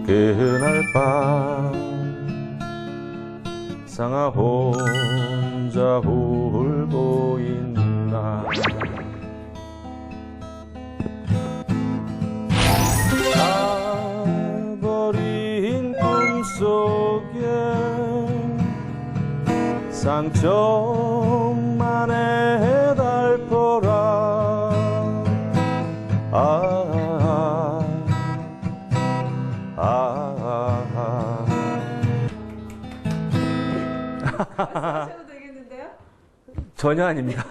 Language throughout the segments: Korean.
그날 밤 상아 혼자 울고 있나. 가버린 꿈속에 상처만 해달 거라. 하셔도 되겠는데요? 전혀 아닙니다.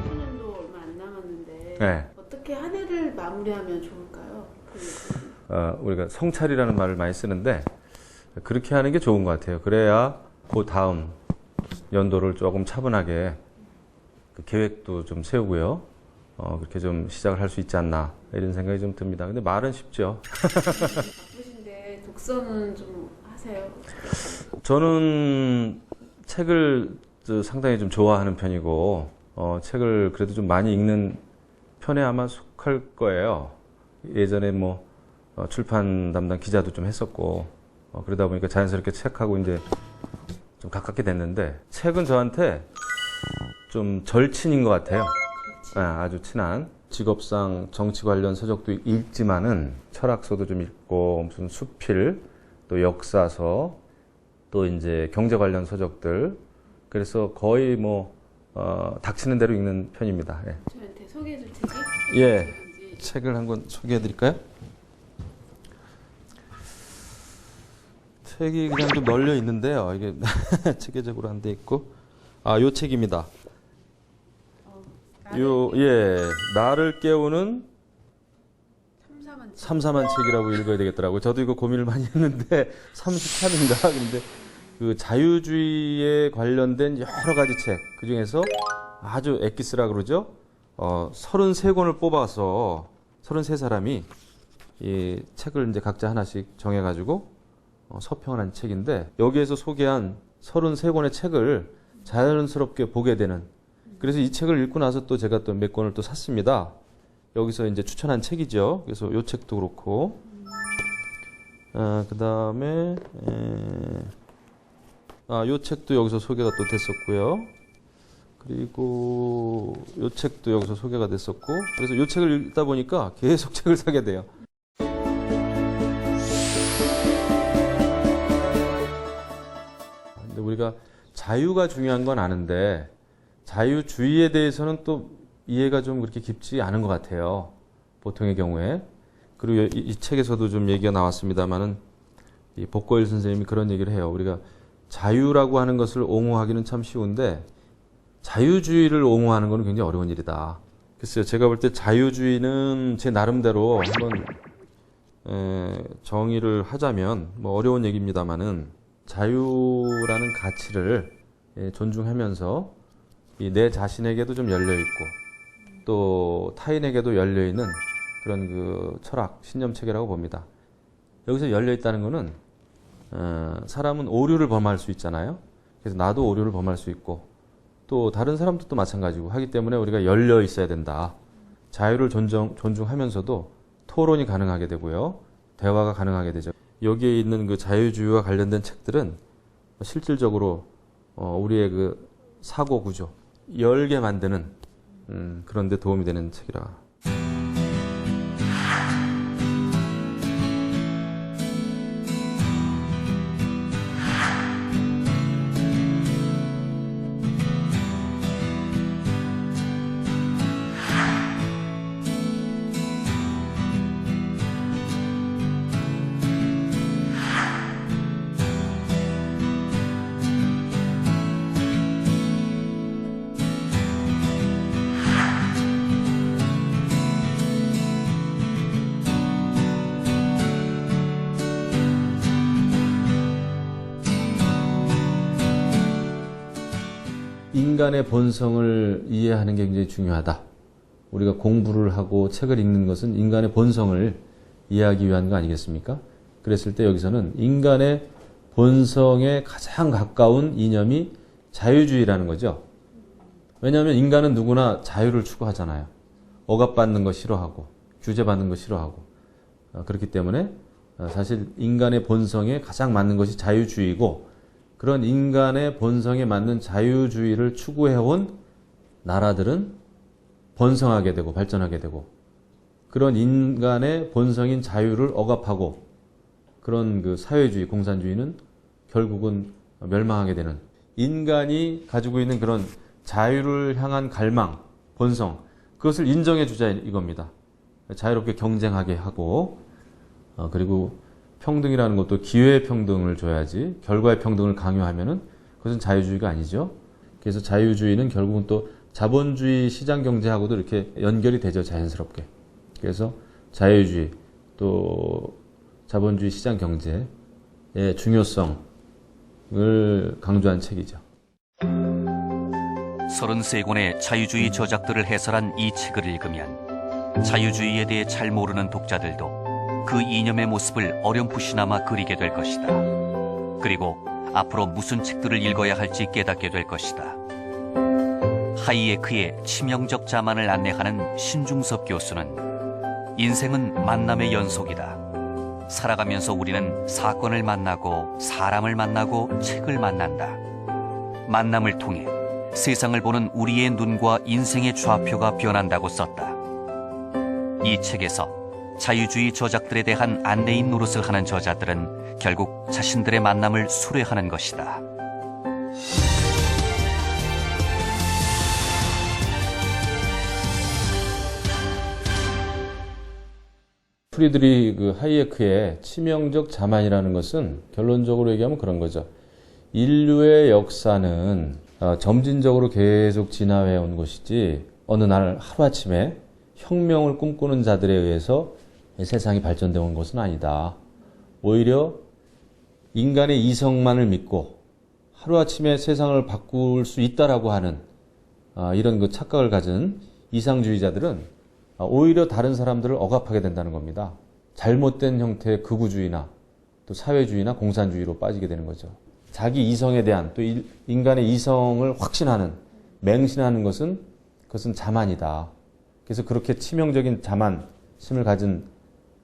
년도 얼마 안 남았는데 네. 어떻게 한 해를 마무리하면 좋을까요? 우리가 성찰이라는 말을 많이 쓰는데 그렇게 하는 게 좋은 것 같아요. 그래야 그 다음 연도를 조금 차분하게 그 계획도 좀 세우고요. 그렇게 좀 시작을 할 수 있지 않나 이런 생각이 좀 듭니다. 근데 말은 쉽죠. 바쁘신데 독서는 좀 하세요? 저는 책을 상당히 좀 좋아하는 편이고 책을 그래도 좀 많이 읽는 편에 아마 속할 거예요. 예전에 뭐 출판 담당 기자도 좀 했었고 그러다 보니까 자연스럽게 책하고 이제 좀 가깝게 됐는데 책은 저한테 좀 절친인 것 같아요. 아주 친한. 직업상 정치 관련 서적도 읽지만은 철학서도 좀 읽고 무슨 수필 또 역사서 또 이제 경제 관련 서적들 그래서 거의 뭐 닥치는 대로 읽는 편입니다. 예. 저한테 소개해줄 책이? 예. 책을 한 권 소개해 드릴까요? 책이 그냥 좀 널려 있는데요. 이게 체계적으로 안 돼 있고. 요 책입니다. 나를 깨우는 삼삼한 책이라고 읽어야 되겠더라고요. 저도 이거 고민을 많이 했는데 33인가? 근데 그 자유주의에 관련된 여러 가지 책, 그 중에서 아주 엑기스라 그러죠? 33권을 뽑아서 33사람이 이 책을 이제 각자 하나씩 정해가지고 서평을 한 책인데 여기에서 소개한 33권의 책을 자연스럽게 보게 되는 그래서 이 책을 읽고 나서 또 제가 또 몇 권을 또 샀습니다. 여기서 이제 추천한 책이죠. 그래서 이 책도 그렇고 그 다음에 이 책도 여기서 소개가 또 됐었고요. 그리고 이 책도 여기서 소개가 됐었고 그래서 이 책을 읽다 보니까 계속 책을 사게 돼요. 근데 우리가 자유가 중요한 건 아는데 자유주의에 대해서는 또 이해가 좀 그렇게 깊지 않은 것 같아요. 보통의 경우에. 그리고 이 책에서도 좀 얘기가 나왔습니다만은 이 복고일 선생님이 그런 얘기를 해요. 우리가 자유라고 하는 것을 옹호하기는 참 쉬운데 자유주의를 옹호하는 것은 굉장히 어려운 일이다. 글쎄요, 제가 볼 때 자유주의는 제 나름대로 한번 정의를 하자면 뭐 어려운 얘기입니다만은 자유라는 가치를 존중하면서 내 자신에게도 좀 열려 있고 또 타인에게도 열려 있는 그런 그 철학, 신념 체계라고 봅니다. 여기서 열려 있다는 것은 사람은 오류를 범할 수 있잖아요. 그래서 나도 오류를 범할 수 있고 또 다른 사람도 또 마찬가지고 하기 때문에 우리가 열려 있어야 된다. 자유를 존중하면서도 토론이 가능하게 되고요. 대화가 가능하게 되죠. 여기에 있는 그 자유주의와 관련된 책들은 실질적으로 우리의 그 사고 구조, 열게 만드는 그런 데 도움이 되는 책이라. 인간의 본성을 이해하는 게 굉장히 중요하다. 우리가 공부를 하고 책을 읽는 것은 인간의 본성을 이해하기 위한 거 아니겠습니까? 그랬을 때 여기서는 인간의 본성에 가장 가까운 이념이 자유주의라는 거죠. 왜냐하면 인간은 누구나 자유를 추구하잖아요. 억압받는 거 싫어하고 규제받는 거 싫어하고 그렇기 때문에 사실 인간의 본성에 가장 맞는 것이 자유주의고 그런 인간의 본성에 맞는 자유주의를 추구해온 나라들은 번성하게 되고 발전하게 되고 그런 인간의 본성인 자유를 억압하고 그런 그 사회주의, 공산주의는 결국은 멸망하게 되는 인간이 가지고 있는 그런 자유를 향한 갈망, 본성 그것을 인정해 주자 이겁니다. 자유롭게 경쟁하게 하고 그리고 평등이라는 것도 기회의 평등을 줘야지 결과의 평등을 강요하면은 그것은 자유주의가 아니죠. 그래서 자유주의는 결국은 또 자본주의 시장 경제하고도 이렇게 연결이 되죠. 자연스럽게. 그래서 자유주의 또 자본주의 시장 경제의 중요성을 강조한 책이죠. 33권의 자유주의 저작들을 해설한 이 책을 읽으면 자유주의에 대해 잘 모르는 독자들도 그 이념의 모습을 어렴풋이나마 그리게 될 것이다. 그리고 앞으로 무슨 책들을 읽어야 할지 깨닫게 될 것이다. 하이에크의 치명적 자만을 안내하는 신중섭 교수는 인생은 만남의 연속이다. 살아가면서 우리는 사건을 만나고 사람을 만나고 책을 만난다. 만남을 통해 세상을 보는 우리의 눈과 인생의 좌표가 변한다고 썼다. 이 책에서 자유주의 저작들에 대한 안내인 노릇을 하는 저자들은 결국 자신들의 만남을 수레하는 것이다. 프리드리히 하이에크의 치명적 자만이라는 것은 결론적으로 얘기하면 그런 거죠. 인류의 역사는 점진적으로 계속 진화해 온 것이지 어느 날 하루아침에 혁명을 꿈꾸는 자들에 의해서 세상이 발전되어 온 것은 아니다. 오히려 인간의 이성만을 믿고 하루아침에 세상을 바꿀 수 있다라고 하는 이런 그 착각을 가진 이상주의자들은 오히려 다른 사람들을 억압하게 된다는 겁니다. 잘못된 형태의 극우주의나 또 사회주의나 공산주의로 빠지게 되는 거죠. 자기 이성에 대한 또 인간의 이성을 확신하는 맹신하는 그것은 자만이다. 그래서 그렇게 치명적인 자만심을 가진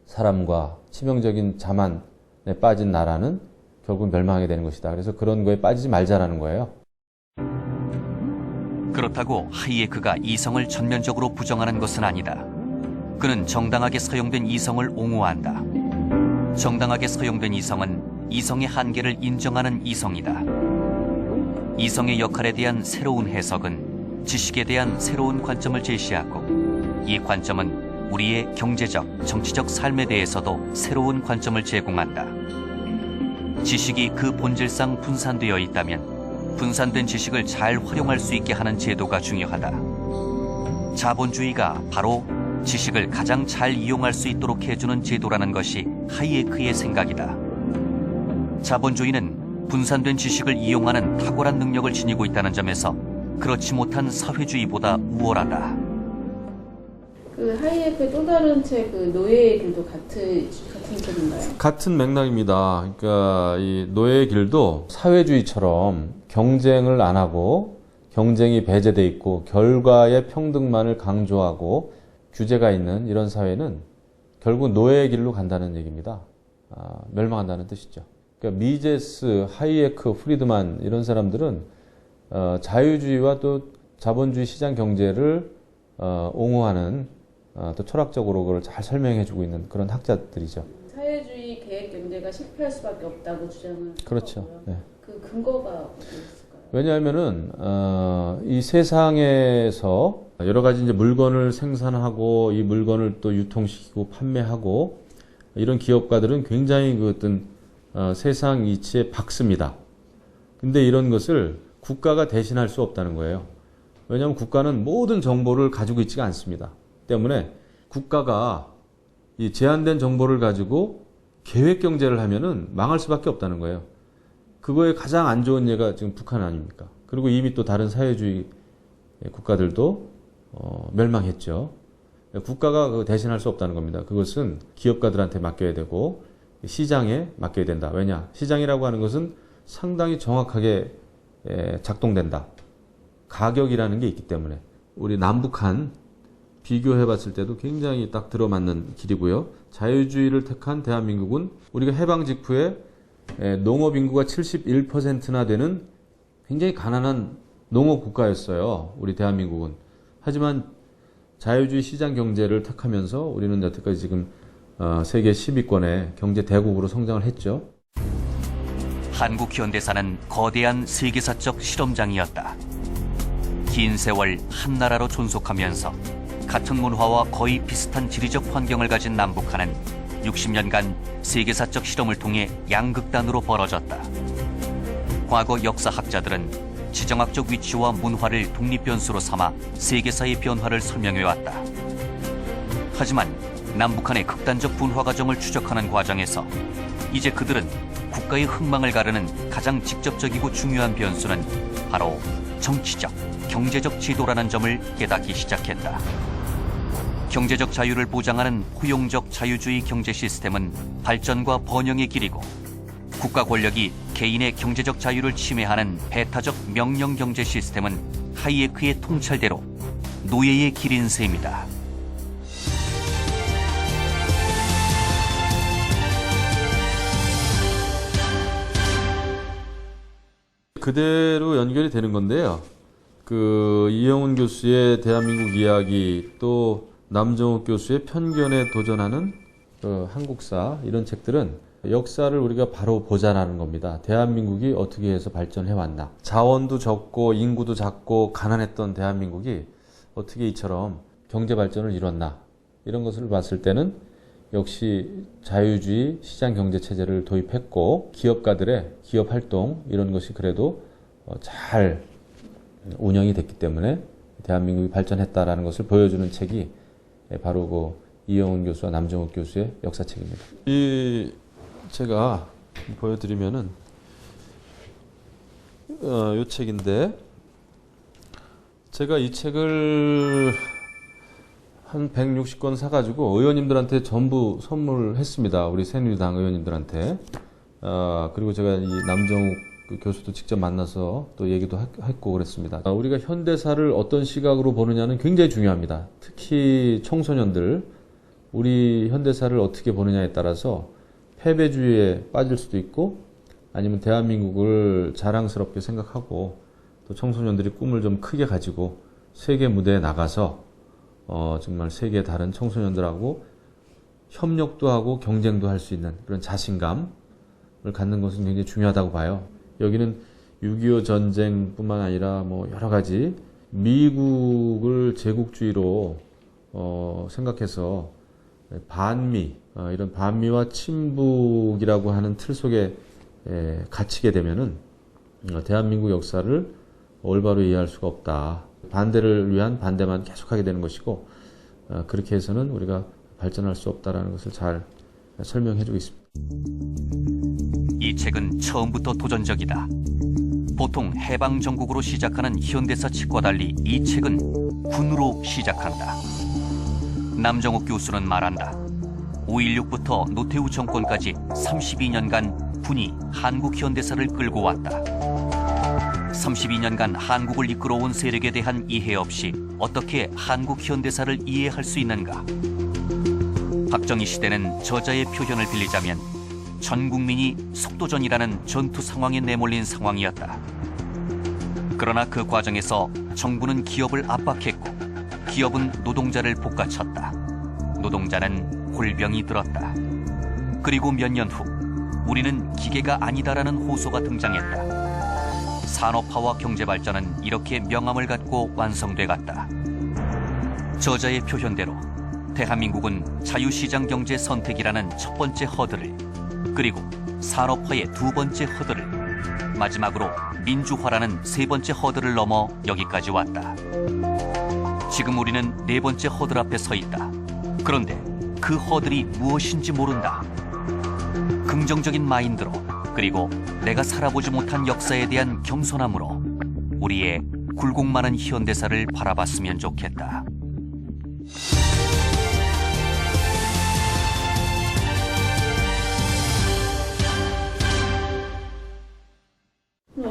사람과 치명적인 자만에 빠진 나라는 결국 멸망하게 되는 것이다. 그래서 그런 거에 빠지지 말자라는 거예요. 그렇다고 하이에크가 이성을 전면적으로 부정하는 것은 아니다. 그는 정당하게 사용된 이성을 옹호한다. 정당하게 사용된 이성은 이성의 한계를 인정하는 이성이다. 이성의 역할에 대한 새로운 해석은 지식에 대한 새로운 관점을 제시하고 이 관점은 우리의 경제적, 정치적 삶에 대해서도 새로운 관점을 제공한다. 지식이 그 본질상 분산되어 있다면 분산된 지식을 잘 활용할 수 있게 하는 제도가 중요하다. 자본주의가 바로 지식을 가장 잘 이용할 수 있도록 해주는 제도라는 것이 하이에크의 생각이다. 자본주의는 분산된 지식을 이용하는 탁월한 능력을 지니고 있다는 점에서 그렇지 못한 사회주의보다 우월하다. 그 하이에크의 또 다른 책, 그 노예의 길도 같은 책인가요? 같은 맥락입니다. 그러니까 이 노예의 길도 사회주의처럼 경쟁을 안 하고 경쟁이 배제돼 있고 결과의 평등만을 강조하고 규제가 있는 이런 사회는 결국 노예의 길로 간다는 얘기입니다. 멸망한다는 뜻이죠. 그러니까 미제스, 하이에크, 프리드만 이런 사람들은 자유주의와 또 자본주의 시장 경제를 옹호하는 또 철학적으로 그걸 잘 설명해주고 있는 그런 학자들이죠. 사회주의 계획 경제가 실패할 수밖에 없다고 주장을 그렇죠. 네. 그 근거가 어디 있을까요? 왜냐하면은 이 세상에서 여러 가지 이제 물건을 생산하고 이 물건을 또 유통시키고 판매하고 이런 기업가들은 굉장히 그 어떤 세상 이치에 박습니다. 근데 이런 것을 국가가 대신할 수 없다는 거예요. 왜냐하면 국가는 모든 정보를 가지고 있지가 않습니다. 때문에 국가가 이 제한된 정보를 가지고 계획 경제를 하면은 망할 수밖에 없다는 거예요. 그거에 가장 안 좋은 예가 지금 북한 아닙니까? 그리고 이미 또 다른 사회주의 국가들도 멸망했죠. 국가가 대신할 수 없다는 겁니다. 그것은 기업가들한테 맡겨야 되고 시장에 맡겨야 된다. 왜냐? 시장이라고 하는 것은 상당히 정확하게 작동된다. 가격이라는 게 있기 때문에. 우리 남북한 비교해 봤을 때도 굉장히 딱 들어맞는 길이고요. 자유주의를 택한 대한민국은 우리가 해방 직후에 농업 인구가 71%나 되는 굉장히 가난한 농업 국가였어요. 우리 대한민국은. 하지만 자유주의 시장 경제를 택하면서 우리는 여태까지 지금 세계 10위권의 경제 대국으로 성장을 했죠. 한국 현대사는 거대한 세계사적 실험장이었다. 긴 세월 한나라로 존속하면서 같은 문화와 거의 비슷한 지리적 환경을 가진 남북한은 60년간 세계사적 실험을 통해 양극단으로 벌어졌다. 과거 역사학자들은 지정학적 위치와 문화를 독립변수로 삼아 세계사의 변화를 설명해왔다. 하지만 남북한의 극단적 분화 과정을 추적하는 과정에서 이제 그들은 국가의 흥망을 가르는 가장 직접적이고 중요한 변수는 바로 정치적, 경제적 제도라는 점을 깨닫기 시작했다. 경제적 자유를 보장하는 포용적 자유주의 경제 시스템은 발전과 번영의 길이고, 국가 권력이 개인의 경제적 자유를 침해하는 배타적 명령 경제 시스템은 하이에크의 통찰대로 노예의 길인 셈이다. 그대로 연결이 되는 건데요. 이영훈 교수의 대한민국 이야기, 또 남정욱 교수의 편견에 도전하는 한국사, 이런 책들은 역사를 우리가 바로 보자라는 겁니다. 대한민국이 어떻게 해서 발전해왔나. 자원도 적고 인구도 작고 가난했던 대한민국이 어떻게 이처럼 경제 발전을 이뤘나. 이런 것을 봤을 때는 역시 자유주의 시장 경제 체제를 도입했고, 기업가들의 기업 활동, 이런 것이 그래도 잘 운영이 됐기 때문에 대한민국이 발전했다라는 것을 보여주는 책이 바로 이영훈 교수와 남정욱 교수의 역사책입니다. 제가 보여드리면은 이 책인데, 제가 이 책을 한 160권 사가지고 의원님들한테 전부 선물했습니다. 우리 새누리당 의원님들한테. 그리고 제가 이 남정욱 교수도 직접 만나서 또 얘기도 했고 그랬습니다. 우리가 현대사를 어떤 시각으로 보느냐는 굉장히 중요합니다. 특히 청소년들, 우리 현대사를 어떻게 보느냐에 따라서 패배주의에 빠질 수도 있고, 아니면 대한민국을 자랑스럽게 생각하고, 또 청소년들이 꿈을 좀 크게 가지고 세계 무대에 나가서 정말 세계 다른 청소년들하고 협력도 하고 경쟁도 할 수 있는 그런 자신감을 갖는 것은 굉장히 중요하다고 봐요. 여기는 6.25 전쟁뿐만 아니라 여러 가지 미국을 제국주의로 생각해서 반미, 이런 반미와 친북이라고 하는 틀 속에 갇히게 되면은 대한민국 역사를 올바로 이해할 수가 없다. 반대를 위한 반대만 계속하게 되는 것이고, 그렇게 해서는 우리가 발전할 수 없다라는 것을 잘 설명해주고 있습니다. 이 책은 처음부터 도전적이다. 보통 해방 전국으로 시작하는 현대사 책과 달리 이 책은 군으로 시작한다. 남정욱 교수는 말한다. 5.16부터 노태우 정권까지 32년간 군이 한국 현대사를 끌고 왔다. 32년간 한국을 이끌어온 세력에 대한 이해 없이 어떻게 한국 현대사를 이해할 수 있는가? 박정희 시대는 저자의 표현을 빌리자면 전 국민이 속도전이라는 전투 상황에 내몰린 상황이었다. 그러나 그 과정에서 정부는 기업을 압박했고, 기업은 노동자를 볶아쳤다. 노동자는 골병이 들었다. 그리고 몇 년 후 우리는 기계가 아니다라는 호소가 등장했다. 산업화와 경제발전은 이렇게 명암을 갖고 완성돼갔다. 저자의 표현대로 대한민국은 자유시장 경제 선택이라는 첫 번째 허들을, 그리고 산업화의 두 번째 허들을, 마지막으로 민주화라는 세 번째 허들을 넘어 여기까지 왔다. 지금 우리는 네 번째 허들 앞에 서 있다. 그런데 그 허들이 무엇인지 모른다. 긍정적인 마인드로, 그리고 내가 살아보지 못한 역사에 대한 겸손함으로 우리의 굴곡 많은 현대사를 바라봤으면 좋겠다.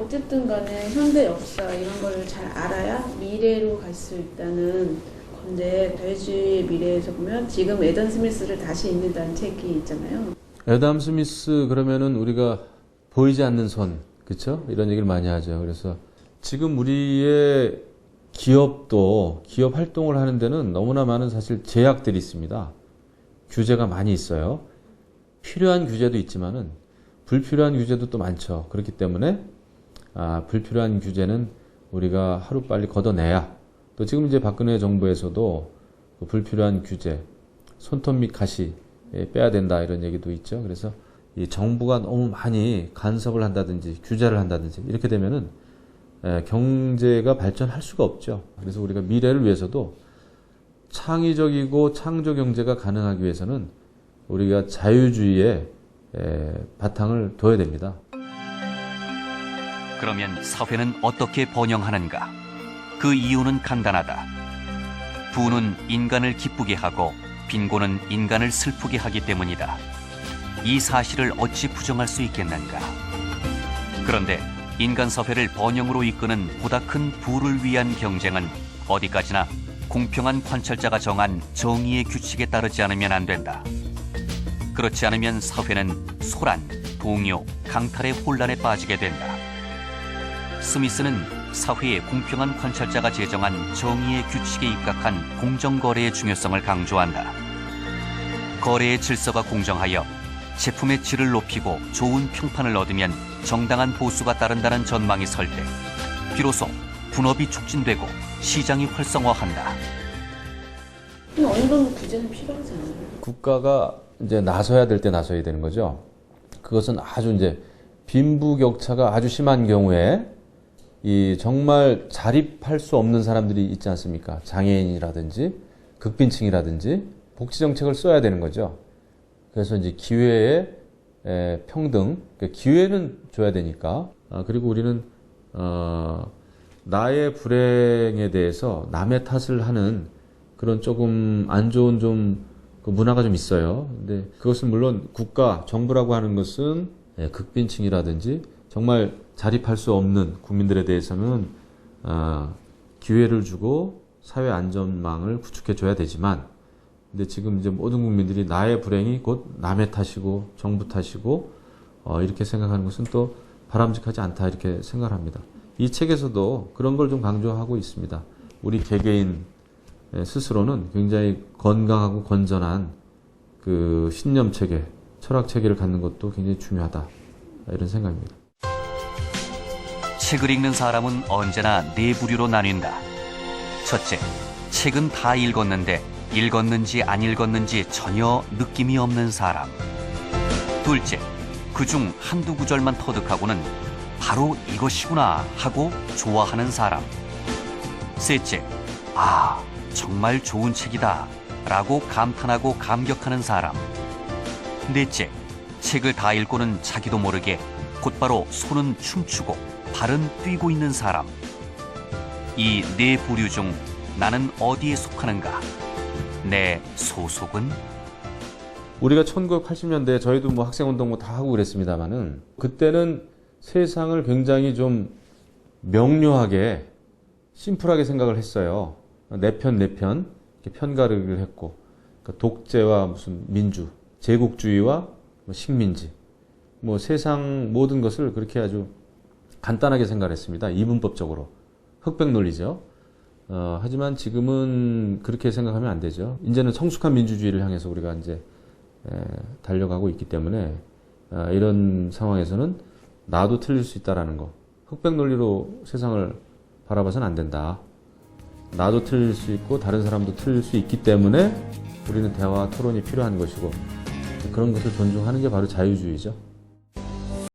어쨌든 간에 현대 역사 이런 걸 잘 알아야 미래로 갈 수 있다는 건데, 자유주의 미래에서 보면 지금 애덤 스미스를 다시 읽는다는 책이 있잖아요. 애덤 스미스 그러면은 우리가 보이지 않는 손, 그렇죠? 이런 얘기를 많이 하죠. 그래서 지금 우리의 기업도 기업 활동을 하는 데는 너무나 많은 사실 제약들이 있습니다. 규제가 많이 있어요. 필요한 규제도 있지만은 불필요한 규제도 또 많죠. 그렇기 때문에 불필요한 규제는 우리가 하루빨리 걷어내야, 또 지금 이제 박근혜 정부에서도 그 불필요한 규제, 손톱 및 가시 빼야 된다 이런 얘기도 있죠. 그래서 이 정부가 너무 많이 간섭을 한다든지 규제를 한다든지 이렇게 되면은 경제가 발전할 수가 없죠. 그래서 우리가 미래를 위해서도 창의적이고 창조 경제가 가능하기 위해서는 우리가 자유주의에 바탕을 둬야 됩니다. 그러면 사회는 어떻게 번영하는가? 그 이유는 간단하다. 부는 인간을 기쁘게 하고 빈곤은 인간을 슬프게 하기 때문이다. 이 사실을 어찌 부정할 수 있겠는가? 그런데 인간 사회를 번영으로 이끄는 보다 큰 부를 위한 경쟁은 어디까지나 공평한 관찰자가 정한 정의의 규칙에 따르지 않으면 안 된다. 그렇지 않으면 사회는 소란, 동요, 강탈의 혼란에 빠지게 된다. 스미스는 사회의 공평한 관찰자가 제정한 정의의 규칙에 입각한 공정거래의 중요성을 강조한다. 거래의 질서가 공정하여 제품의 질을 높이고 좋은 평판을 얻으면 정당한 보수가 따른다는 전망이 설 때 비로소 분업이 촉진되고 시장이 활성화한다. 어느 정도 규제는 필요하잖아요. 국가가 이제 나서야 될 때 나서야 되는 거죠. 그것은 아주 이제 빈부격차가 아주 심한 경우에 이 정말 자립할 수 없는 사람들이 있지 않습니까? 장애인이라든지 극빈층이라든지 복지 정책을 써야 되는 거죠. 그래서 이제 기회의 평등, 그러니까 기회는 줘야 되니까. 그리고 우리는 나의 불행에 대해서 남의 탓을 하는 그런 조금 안 좋은 그 문화가 좀 있어요. 근데 그것은 물론 국가, 정부라고 하는 것은 극빈층이라든지 정말 자립할 수 없는 국민들에 대해서는 기회를 주고 사회 안전망을 구축해 줘야 되지만, 근데 지금 이제 모든 국민들이 나의 불행이 곧 남의 탓이고 정부 탓이고 이렇게 생각하는 것은 또 바람직하지 않다 이렇게 생각합니다. 이 책에서도 그런 걸 좀 강조하고 있습니다. 우리 개개인 스스로는 굉장히 건강하고 건전한 그 신념 체계, 철학 체계를 갖는 것도 굉장히 중요하다 이런 생각입니다. 책을 읽는 사람은 언제나 네 부류로 나뉜다. 첫째, 책은 다 읽었는데 읽었는지 안 읽었는지 전혀 느낌이 없는 사람. 둘째, 그중 한두 구절만 터득하고는 바로 이것이구나 하고 좋아하는 사람. 셋째, 정말 좋은 책이다 라고 감탄하고 감격하는 사람. 넷째, 책을 다 읽고는 자기도 모르게 곧바로 손은 춤추고 발은 뛰고 있는 사람. 이 네 부류 중 나는 어디에 속하는가? 내 소속은? 우리가 1980년대 저희도 뭐 학생운동 뭐 다 하고 그랬습니다만은 그때는 세상을 굉장히 좀 명료하게 심플하게 생각을 했어요. 내 편 이렇게 편가르기를 했고, 그러니까 독재와 무슨 민주, 제국주의와 뭐 식민지, 뭐 세상 모든 것을 그렇게 아주 간단하게 생각했습니다. 이분법적으로. 흑백 논리죠. 하지만 지금은 그렇게 생각하면 안 되죠. 이제는 성숙한 민주주의를 향해서 우리가 이제 달려가고 있기 때문에 이런 상황에서는 나도 틀릴 수 있다라는 거. 흑백 논리로 세상을 바라봐서는 안 된다. 나도 틀릴 수 있고 다른 사람도 틀릴 수 있기 때문에 우리는 대화, 토론이 필요한 것이고 그런 것을 존중하는 게 바로 자유주의죠.